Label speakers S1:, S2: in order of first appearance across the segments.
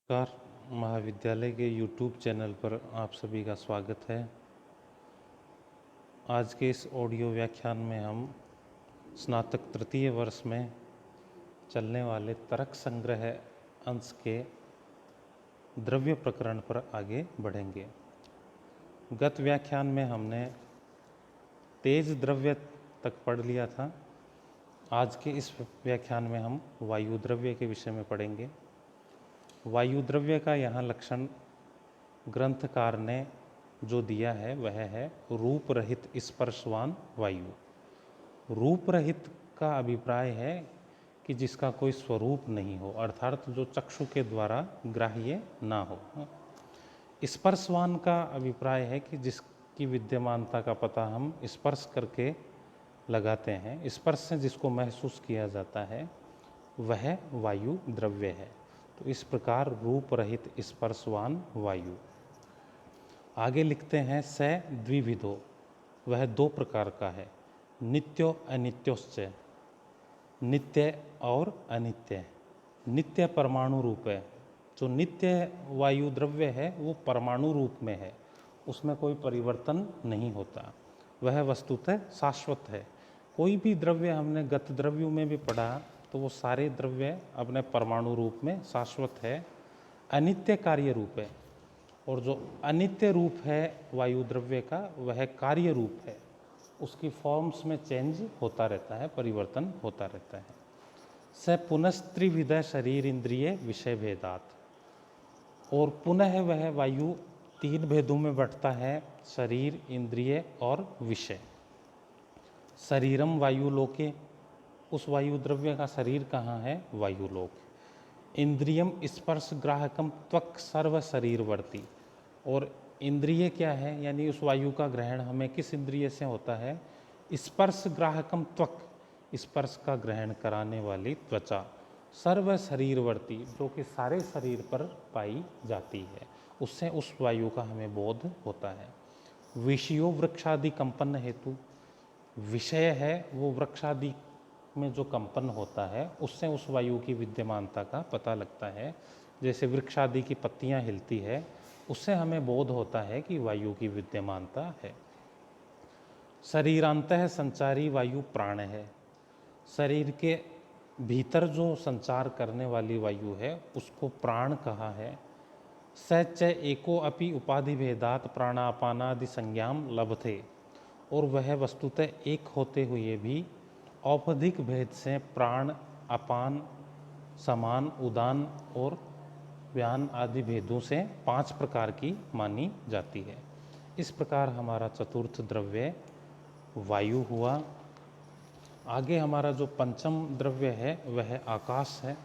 S1: नमस्कार। महाविद्यालय के YouTube चैनल पर आप सभी का स्वागत है। आज के इस ऑडियो व्याख्यान में हम स्नातक तृतीय वर्ष में चलने वाले तर्क संग्रह अंश के द्रव्य प्रकरण पर आगे बढ़ेंगे। गत व्याख्यान में हमने तेज द्रव्य तक पढ़ लिया था। आज के इस व्याख्यान में हम वायु द्रव्य के विषय में पढ़ेंगे। वायु द्रव्य का यहाँ लक्षण ग्रंथकार ने जो दिया है वह है रूप रहित स्पर्शवान वायु। रूप रहित का अभिप्राय है कि जिसका कोई स्वरूप नहीं हो, अर्थात जो चक्षु के द्वारा ग्राह्य ना हो। स्पर्शवान का अभिप्राय है कि जिसकी विद्यमानता का पता हम स्पर्श करके लगाते हैं, स्पर्श से जिसको महसूस किया जाता है वह वायु द्रव्य है। तो इस प्रकार रूप रहित स्पर्शवान वायु। आगे लिखते हैं स द्विविधो, वह दो प्रकार का है। नित्यो अनित्योश्च, नित्य और अनित्य। नित्य परमाणु रूप है। जो नित्य वायु द्रव्य है वो परमाणु रूप में है, उसमें कोई परिवर्तन नहीं होता, वह वस्तुतः शाश्वत है। कोई भी द्रव्य हमने गत द्रव्यों में भी पढ़ा तो वो सारे द्रव्य अपने परमाणु रूप में शाश्वत है, अनित्य कार्य रूप है। और जो अनित्य रूप है वायु द्रव्य का वह कार्य रूप है, उसकी फॉर्म्स में चेंज होता रहता है, परिवर्तन होता रहता है। स पुनस्त्रिविध शरीर इंद्रिय विषय भेदात, और पुनः वह वायु तीन भेदों में बढ़ता है, शरीर, इंद्रिय और विषय। शरीरम वायुलोके, उस वायु द्रव्य का शरीर कहाँ है? वायुलोक। इंद्रियम स्पर्श ग्राहकम त्वक सर्व शरीरवर्ती, और इंद्रिय क्या है, यानी उस वायु का ग्रहण हमें किस इंद्रिय से होता है? स्पर्श ग्राहकम त्वक, स्पर्श का ग्रहण कराने वाली त्वचा। सर्व शरीरवर्ती, जो कि सारे शरीर पर पाई जाती है, उससे उस वायु का हमें बोध होता है। विषयो वृक्षादि कंपन हेतु, विषय है वो वृक्षादि में जो कंपन होता है उससे उस वायु की विद्यमानता का पता लगता है। जैसे वृक्षादि की पत्तियां हिलती है, उससे हमें बोध होता है कि वायु की विद्यमानता है। शरीरांतः संचारी वायु प्राण है, शरीर के भीतर जो संचार करने वाली वायु है उसको प्राण कहा है। स च एको अपि उपाधि भेदात प्राणापानादि संज्ञाम लभते, और वह वस्तुतः एक होते हुए भी औपधिक भेद से प्राण, अपान, समान, उदान और व्यान आदि भेदों से 5 प्रकार की मानी जाती है। इस प्रकार हमारा चतुर्थ द्रव्य वायु हुआ। आगे हमारा जो पंचम द्रव्य है वह आकाश है।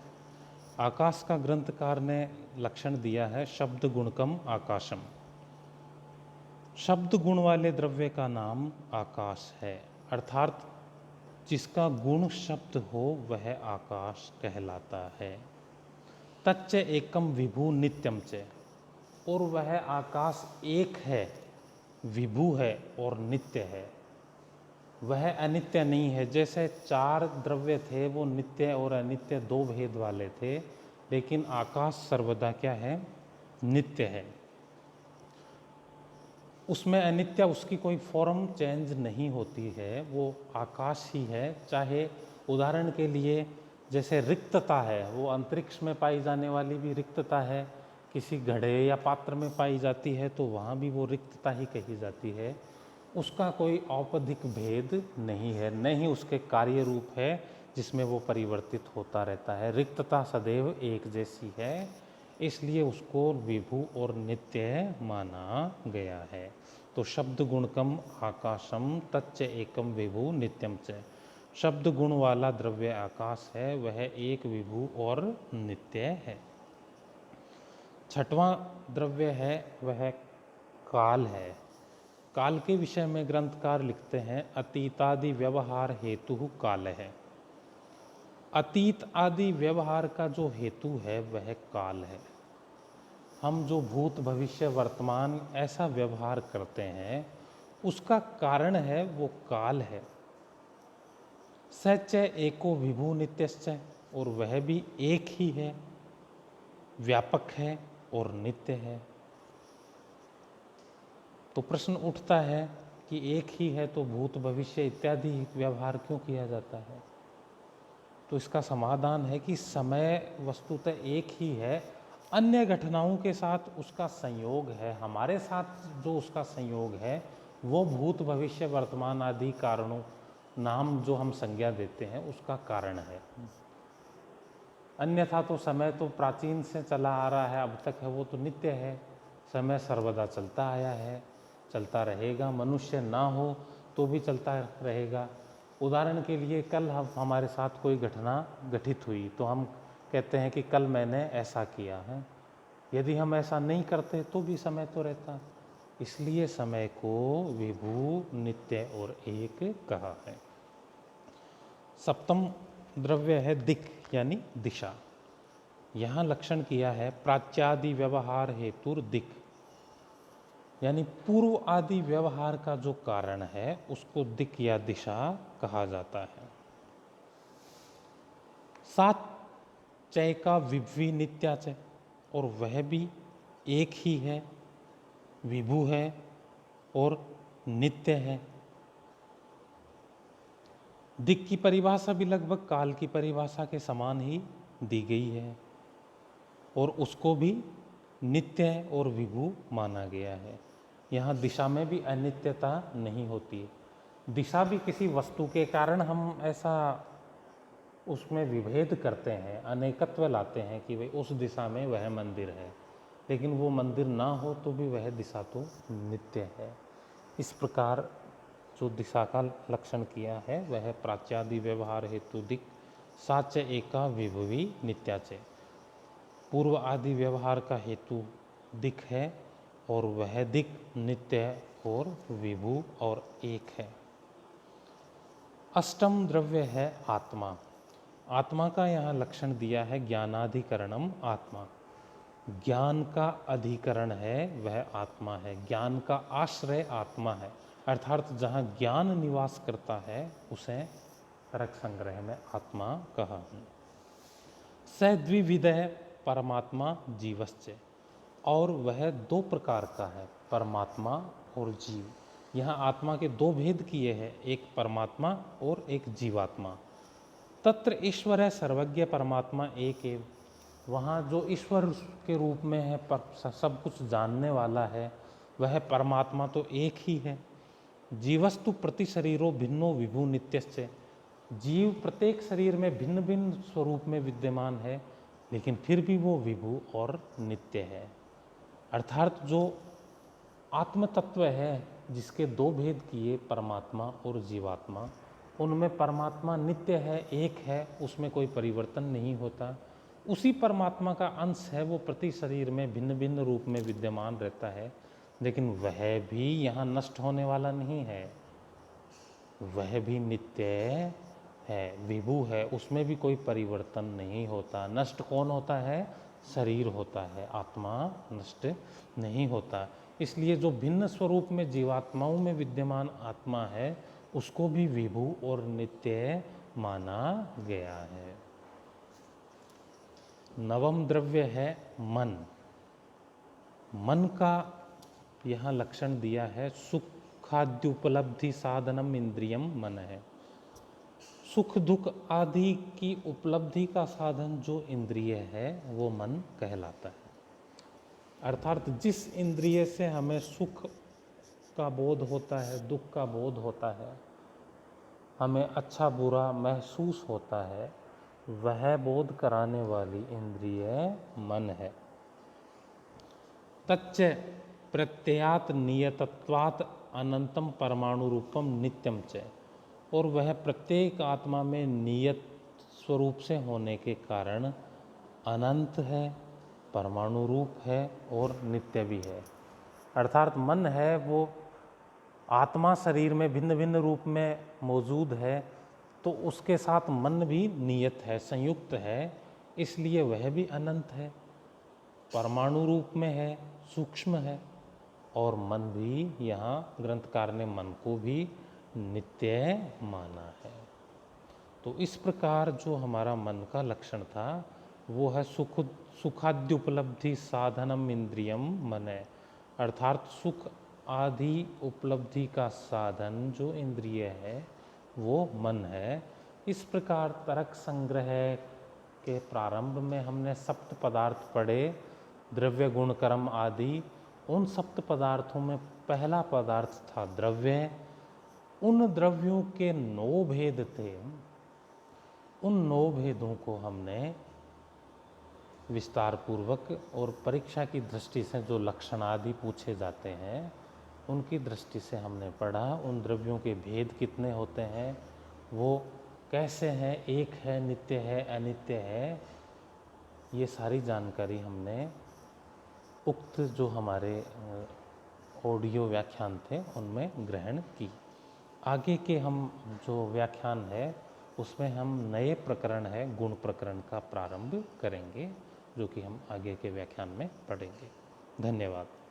S1: आकाश का ग्रंथकार ने लक्षण दिया है शब्द गुणकम आकाशम। शब्द गुण वाले द्रव्य का नाम आकाश है, अर्थात जिसका गुण शब्द हो वह आकाश कहलाता है। तच्च एकम विभु नित्यम च, और वह आकाश एक है, विभु है और नित्य है, वह अनित्य नहीं है। जैसे 4 द्रव्य थे वो नित्य और अनित्य 2 भेद वाले थे, लेकिन आकाश सर्वदा क्या है? नित्य है। उसमें अनित्य, उसकी कोई फॉर्म चेंज नहीं होती है, वो आकाश ही है। चाहे उदाहरण के लिए जैसे रिक्तता है, वो अंतरिक्ष में पाई जाने वाली भी रिक्तता है, किसी घड़े या पात्र में पाई जाती है तो वहाँ भी वो रिक्तता ही कही जाती है। उसका कोई औपधिक भेद नहीं है, न ही उसके कार्य रूप है जिसमें वो परिवर्तित होता रहता है। रिक्तता सदैव एक जैसी है, इसलिए उसको विभु और नित्य माना गया है। तो शब्द गुणकम आकाशम तच्च एकम विभु नित्यम च, शब्द गुण वाला द्रव्य आकाश है, वह एक विभु और नित्य है। छठवां द्रव्य है वह काल है। काल के विषय में ग्रंथकार लिखते हैं अतीतादि व्यवहार हेतु काल है। अतीत आदि व्यवहार का जो हेतु है वह काल है। हम जो भूत भविष्य वर्तमान ऐसा व्यवहार करते हैं उसका कारण है वो काल है। सच एको विभु नित्यश्च, और वह भी एक ही है, व्यापक है और नित्य है। तो प्रश्न उठता है कि एक ही है तो भूत भविष्य इत्यादि व्यवहार क्यों किया जाता है? तो इसका समाधान है कि समय वस्तुतः एक ही है, अन्य घटनाओं के साथ उसका संयोग है। हमारे साथ जो उसका संयोग है वो भूत भविष्य वर्तमान आदि कारणों, नाम जो हम संज्ञा देते हैं, उसका कारण है। अन्यथा तो समय तो प्राचीन से चला आ रहा है, अब तक है, वो तो नित्य है। समय सर्वदा चलता आया है, चलता रहेगा। मनुष्य ना हो तो भी चलता रहेगा। उदाहरण के लिए कल हमारे साथ कोई घटना घटित हुई तो हम कहते हैं कि कल मैंने ऐसा किया है। यदि हम ऐसा नहीं करते तो भी समय तो रहता। इसलिए समय को विभू, नित्य और एक कहा है। सप्तम द्रव्य है दिक् यानी दिशा। यहाँ लक्षण किया है प्राच्यादि व्यवहार हेतु दिक्, यानी पूर्व आदि व्यवहार का जो कारण है उसको दिक् या दिशा कहा जाता है। सात चय का विभवी नित्याचय, और वह भी एक ही है, विभु है और नित्य है। दिक् की परिभाषा भी लगभग काल की परिभाषा के समान ही दी गई है और उसको भी नित्य और विभु माना गया है। यहाँ दिशा में भी अनित्यता नहीं होती। दिशा भी किसी वस्तु के कारण हम ऐसा उसमें विभेद करते हैं, अनेकत्व लाते हैं कि भाई उस दिशा में वह मंदिर है, लेकिन वो मंदिर ना हो तो भी वह दिशा तो नित्य है। इस प्रकार जो दिशा का लक्षण किया है वह प्राच्यादि व्यवहार हेतु दिक्, साच एका विभवी नित्याचय। पूर्व आदि व्यवहार का हेतु दिक् है और वह दिक् नित्य और विभु और एक है। अष्टम द्रव्य है आत्मा। आत्मा का यहाँ लक्षण दिया है ज्ञानाधिकरणम आत्मा। ज्ञान का अधिकरण है वह आत्मा है, ज्ञान का आश्रय आत्मा है, अर्थात जहाँ ज्ञान निवास करता है उसे तरक संग्रह में आत्मा कहा है। स द्विविधः परमात्मा जीवश्च, और वह दो प्रकार का है, परमात्मा और जीव। यहाँ आत्मा के दो भेद किए हैं, एक परमात्मा और एक जीवात्मा। तत्र ईश्वर है सर्वज्ञ परमात्मा एक एव, वहाँ जो ईश्वर के रूप में है, पर सब कुछ जानने वाला है, वह परमात्मा तो एक ही है। जीवस्तु प्रति शरीरो भिन्नो विभु नित्यश्च, जीव प्रत्येक शरीर में भिन्न भिन्न स्वरूप में विद्यमान है, लेकिन फिर भी वो विभु और नित्य है। अर्थात जो आत्म तत्व है जिसके दो भेद किए, परमात्मा और जीवात्मा, उनमें परमात्मा नित्य है, एक है, उसमें कोई परिवर्तन नहीं होता। उसी परमात्मा का अंश है, वो प्रति शरीर में भिन्न भिन्न रूप में विद्यमान रहता है, लेकिन वह भी यहाँ नष्ट होने वाला नहीं है, वह भी नित्य है, विभु है, उसमें भी कोई परिवर्तन नहीं होता। नष्ट कौन होता है? शरीर होता है, आत्मा नष्ट नहीं होता। इसलिए जो भिन्न स्वरूप में जीवात्माओं में विद्यमान आत्मा है उसको भी विभु और नित्य माना गया है। नवम द्रव्य है मन। मन का यहाँ लक्षण दिया है सुखाद्युपलब्धि साधनम इंद्रियम मन है। सुख दुख आदि की उपलब्धि का साधन जो इंद्रिय है वो मन कहलाता है। अर्थात जिस इंद्रिय से हमें सुख का बोध होता है, दुख का बोध होता है, हमें अच्छा बुरा महसूस होता है, वह बोध कराने वाली इंद्रिय मन है। तच्च प्रत्ययात नियतत्वात् अनंतम परमाणु रूपम नित्यम च, और वह प्रत्येक आत्मा में नियत स्वरूप से होने के कारण अनंत है, परमाणु रूप है और नित्य भी है। अर्थात मन है वो आत्मा शरीर में भिन्न भिन्न रूप में मौजूद है, तो उसके साथ मन भी नियत है, संयुक्त है, इसलिए वह भी अनंत है, परमाणु रूप में है, सूक्ष्म है, और मन भी यहाँ ग्रंथकार ने मन को भी नित्य माना है। तो इस प्रकार जो हमारा मन का लक्षण था वो है सुखाद्य उपलब्धि साधनम इंद्रियम मन है, अर्थात सुख आदि उपलब्धि का साधन जो इंद्रिय है वो मन है। इस प्रकार तर्क संग्रह के प्रारंभ में हमने सप्त पदार्थ पढ़े, द्रव्य गुण कर्म आदि। उन सप्त पदार्थों में पहला पदार्थ था द्रव्य। उन द्रव्यों के 9 भेद थे। उन 9 भेदों को हमने विस्तार पूर्वक और परीक्षा की दृष्टि से जो लक्षण आदि पूछे जाते हैं उनकी दृष्टि से हमने पढ़ा। उन द्रव्यों के भेद कितने होते हैं, वो कैसे हैं, एक है, नित्य है, अनित्य है, ये सारी जानकारी हमने उक्त जो हमारे ऑडियो व्याख्यान थे उनमें ग्रहण की। आगे के हम जो व्याख्यान है उसमें हम नए प्रकरण है गुण प्रकरण का प्रारंभ करेंगे, जो कि हम आगे के व्याख्यान में पढ़ेंगे। धन्यवाद।